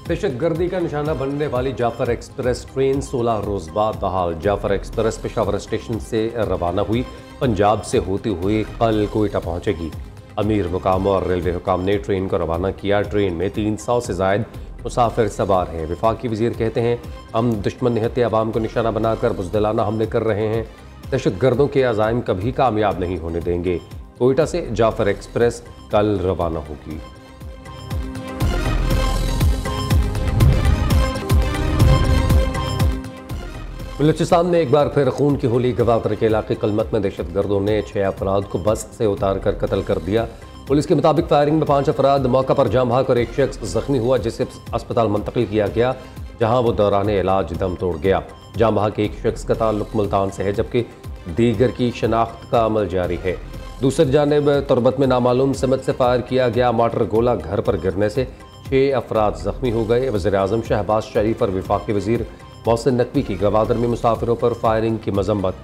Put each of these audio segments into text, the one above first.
दहशतगर्दी का निशाना बनने वाली जाफर एक्सप्रेस ट्रेन 16 रोज बाद बहाल। जाफर एक्सप्रेस पेशावर स्टेशन से रवाना हुई, पंजाब से होती हुई कल कोयटा पहुंचेगी। अमीर मुकाम और रेलवे हुकाम ने ट्रेन को रवाना किया। ट्रेन में 300 से जायद मुसाफिर सवार हैं। वफाकी वजीर कहते हैं, हम दुश्मन निहत्ते अवाम को निशाना बनाकर बुज़दिलाना हमले कर रहे हैं। दहशतगर्दों के अज़ाइम कभी कामयाब नहीं होने देंगे। कोयटा से जाफर एक्सप्रेस कल रवाना होगी। बलूचिस्तान में एक बार फिर खून की होली। गवादर के इलाके कलमत में दहशतगर्दों ने 6 अफराद को बस से उतार कर कत्ल कर दिया। पुलिस के मुताबिक फायरिंग में 5 अफराद मौका पर जाम भाग और एक शख्स जख्मी हुआ, जिसे अस्पताल मुंतकिल किया गया, जहां वो दौरान इलाज दम तोड़ गया। जाम भाग के एक शख्स का ताल्लुक मुल्तान से है, जबकि दीगर की शनाख्त का अमल जारी है। दूसरी जानिब तुरबत में नामालूम समत से फायर किया गया माटर गोला घर पर गिरने से 6 अफराद जख्मी हो गए। वज़ीर आज़म शहबाज शरीफ और वफाकी वज़ीर मोहसिन नकवी की गवादर में मुसाफिरों पर फायरिंग की मजम्मत।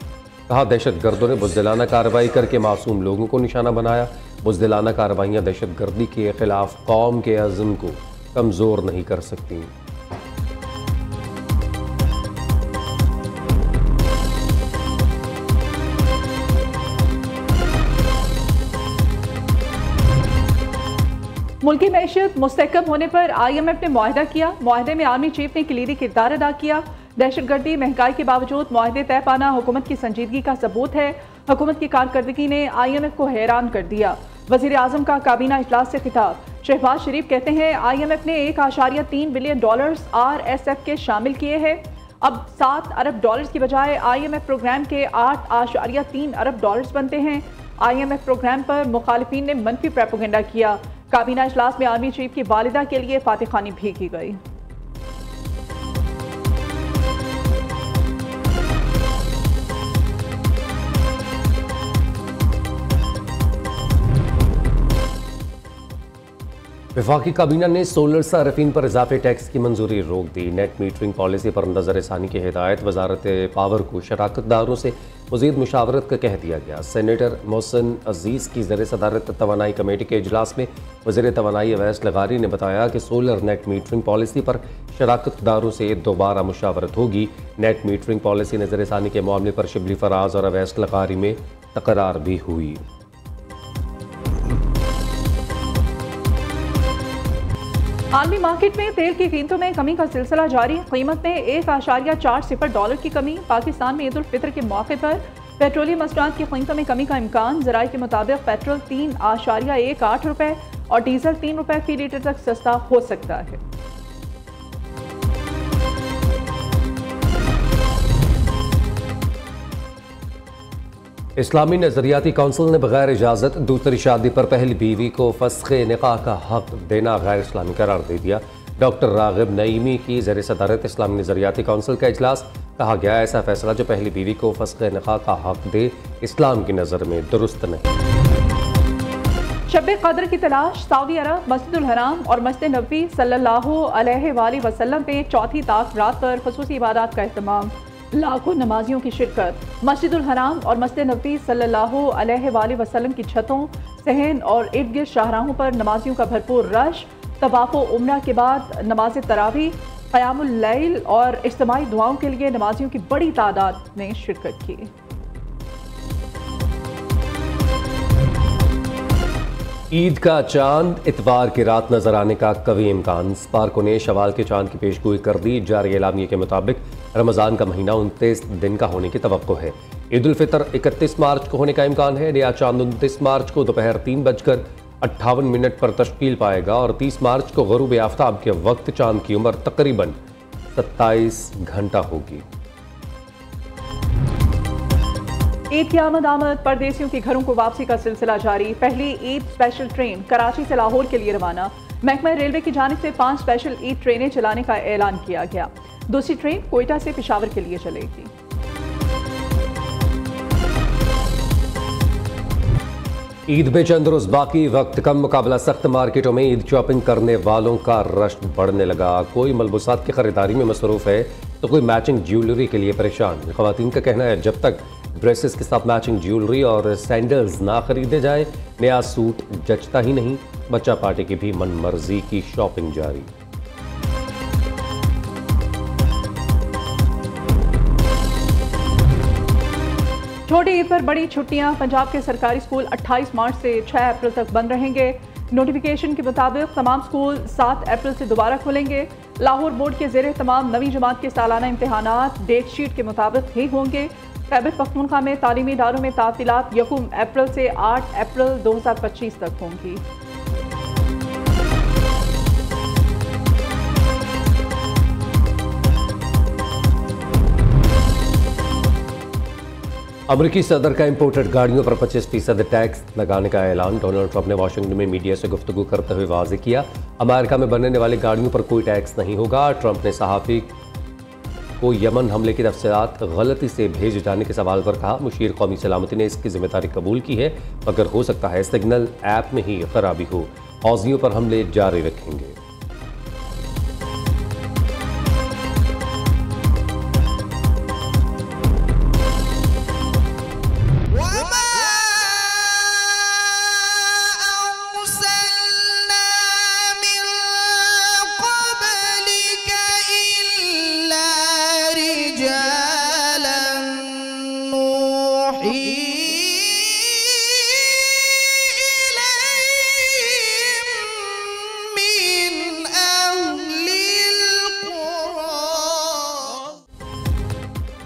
कहा, दहशतगर्दों ने बुज़दिलाना कार्रवाई करके मासूम लोगों को निशाना बनाया। बुज़दिलाना कार्रवाइयाँ दहशतगर्दी के खिलाफ कौम के अज़्म को कमज़ोर नहीं कर सकती। मुल्की मैशियत मुस्तहकम होने पर IMF ने मुआहदा किया। मुआहदे में आर्मी चीफ ने कलीदी किरदार अदा किया। दहशतगर्दी महंगाई के बावजूद मुआहदे तय पाना हुकूमत की संजीदगी का सबूत है। हुकूमत की कारकर्दगी ने IMF को हैरान कर दिया। वज़ीर आज़म का काबीना इजलास से खिताब। शहबाज शरीफ कहते हैं, IMF ने $1.3 बिलियन RSF के शामिल किए हैं। अब $7 अरब की बजाय IMF प्रोग्राम के $8.3 अरब बनते हैं। IMF प्रोग्राम पर मुखालिफिन ने मनफी प्रोपेगेंडा किया। काबीना इजलास में आर्मी चीफ की वालिदा के लिए फातिखानी भी की गई। वफाकी काबीना ने सोलर सार्फिन पर इजाफे टैक्स की मंजूरी रोक दी। नेट मीटरिंग पॉलिसी पर नज़रसानी की हिदायत। वजारत पावर को शराकतदारों से मज़ीद मुशावरत का कह दिया गया। सेनेटर मोहसिन अजीज़ की ज़र सदारत तवानाई कमेटी के इजलास में वज़ीर तवानाई अवैस लगारी ने बताया कि सोलर नेट मीटरिंग पॉलिसी पर शराकतदारों से दोबारा मुशावरत होगी। नेट मीटरिंग पॉलिसी नज़रसानी के मामले पर शिबली फराज और अवैस लगारी में तकरार भी हुई। आलमी मार्केट में तेल की कीमतों में कमी का सिलसिला जारी। कीमत में $1.40 की कमी। पाकिस्तान में ईद उल फितर के मौके पर पेट्रोलियम मसनूआत की कीमतों में कमी का इम्कान। ज़राए के मुताबिक पेट्रोल $3.18 और डीजल ₹3 फी लीटर तक सस्ता हो सकता है। इस्लामी नज़रियाती कौंसिल ने बगैर इजाज़त दूसरी शादी पर पहली बीवी को फस्ख़ निकाह का हक देना गैर इस्लामी करार दे दिया। डॉक्टर रागिब नईमी की ज़र सदारत इस्लामी नज़रियाती कौंसिल का इजलास। कहा गया, ऐसा फैसला जो पहली बीवी को फस्ख़ निकाह का हक दे, इस्लाम की नज़र में दुरुस्त नहीं। शब क़द्र की तलाश। सऊदी अरब, मस्जिदुल हराम और मस्जिद नबवी सल्लल्लाहु अलैहि वसल्लम पे चौथी ताक रात पर ख़ुसूसी इबादत का एहतमाम। लाखों नमाजियों की शिरकत। मस्जिदुल हराम और मस्जिद नबवी सल्लल्लाहु अलैहि वसल्लम की छतों, सहन और इर्द गिर्द शाहराहों पर नमाजियों का भरपूर रश। तवाफ़ व उम्रा के बाद नमाज तरावी, क़यामुल लैल और इज्तिमाई दुआओं के लिए नमाजियों की बड़ी तादाद ने शिरकत की। ईद का चांद इतवार की रात नजर आने का कवी इम्कान। स्पार्को ने शवाल के चांद की पेशगोई कर दी। जारी एलामिये के मुताबिक रमज़ान का महीना 29 दिन का होने की तवक्को है। ईद उल फितर 31 मार्च को होने का इम्कान है। नया चांद 29 मार्च को दोपहर 3:58 पर तश्कील पाएगा और 30 मार्च को ग़ुरूब आफ्ताब के वक्त चांद की उम्र तकरीबन 27 घंटा होगी। ईद की आमद परदेसियों के घरों को वापसी का सिलसिला जारी। पहली ईद स्पेशल ट्रेन कराची से लाहौर के लिए रवाना। महकमा रेलवे की जानिब से 5 स्पेशल ईद ट्रेनें चलाने का ऐलान किया गया। दूसरी ट्रेन कोयटा से पेशावर के लिए चलेगी। ईद में चंद रोज बाकी, वक्त कम, मुकाबला सख्त। मार्केटों में ईद शॉपिंग करने वालों का रश बढ़ने लगा। कोई मलबूसात की खरीदारी में मसरूफ है तो कोई मैचिंग ज्वेलरी के लिए परेशान। ख़वातीन का कहना है, जब तक ड्रेसेस के साथ मैचिंग ज्वेलरी और सैंडल्स ना खरीदे जाए, नया सूट जचता ही नहीं। बच्चा पार्टी की भी मनमर्जी की शॉपिंग जारी। छोटी ईद पर बड़ी छुट्टियां। पंजाब के सरकारी स्कूल 28 मार्च से 6 अप्रैल तक बंद रहेंगे। नोटिफिकेशन के मुताबिक तमाम स्कूल 7 अप्रैल से दोबारा खुलेंगे। लाहौर बोर्ड के ज़ेरे तमाम नवी जमात के सालाना इम्तहानात डेट शीट के मुताबिक ही होंगे। खैबर पख्तूनख्वा में तालीमी इदारों में तातीलात 1 अप्रैल से 8 अप्रैल 2025 तक होंगी। अमरीकी सदर का इंपोर्टेड गाड़ियों पर 25% टैक्स लगाने का ऐलान। डोनाल्ड ट्रंप ने वाशिंगटन में मीडिया से गुफ्तगू करते हुए वाज़ेह किया, अमेरिका में बनने वाली गाड़ियों पर कोई टैक्स नहीं होगा। ट्रंप ने सहाफ़ी को यमन हमले की तफसीलात गलती से भेजे जाने के सवाल पर कहा, मुशीर कौमी सलामती ने इसकी जिम्मेदारी कबूल की है, मगर हो सकता है सिग्नल ऐप में ही खराबी हो। हौजियों पर हमले जारी रखेंगे।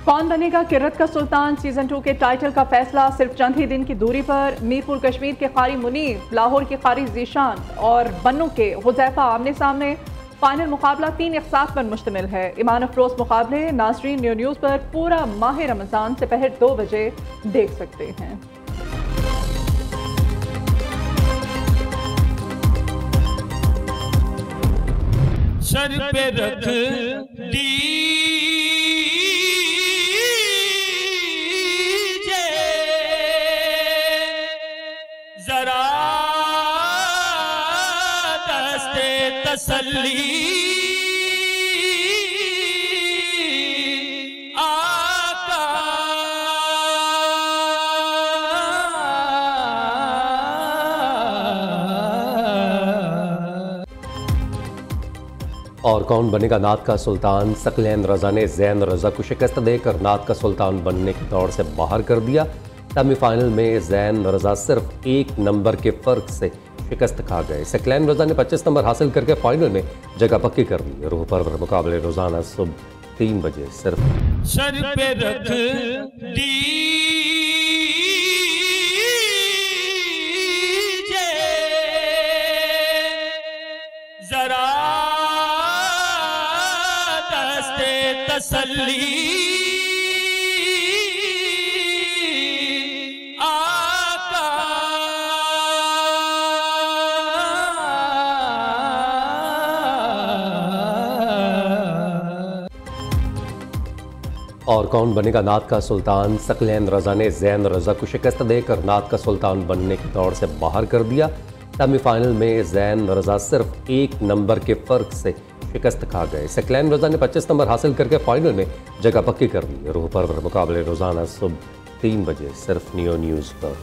कौन बनेगा किरत का सुल्तान सीजन 2 के टाइटल का फैसला सिर्फ चंद ही दिन की दूरी पर। मीरपुर कश्मीर के कारी मुनीर, लाहौर के कारी जीशान और बन्नू के हुज़ैफा आमने सामने। फाइनल मुकाबला 3 अक़सात पर मुश्तमिल है। ईमान अफरोज मुकाबले नाज़रीन न्यू न्यूज़ पर पूरा माह रमज़ान से पहर 2 बजे देख सकते हैं। सर पे रख जरा दस्ते तसल्ली आका। और कौन बनेगा नात का सुल्तान। सकलैन रजा ने जैन रजा को शिकस्त देकर नात का सुल्तान बनने की दौड़ से बाहर कर दिया। सेमीफाइनल में जैन रजा सिर्फ 1 नंबर के फर्क से शिकस्त खा गए। सकलैन रजा ने 25 नंबर हासिल करके फाइनल में जगह पक्की कर ली। रूह परवर मुकाबले रोजाना सुबह 3 बजे सिर्फ सर पे रख जरा दस्ते तसल्ली और कौन बनेगा नात का सुल्तान। सकलैन रजा ने जैन रजा को शिकस्त देकर नात का सुल्तान बनने की दौड़ से बाहर कर दिया। सेमीफाइनल में जैन रजा सिर्फ 1 नंबर के फर्क से शिकस्त खा गए। सकलैन रजा ने 25 नंबर हासिल करके फाइनल में जगह पक्की कर ली। रूह परवर मुकाबले रोजाना सुबह 3 बजे सिर्फ न्यू न्यूज़ पर।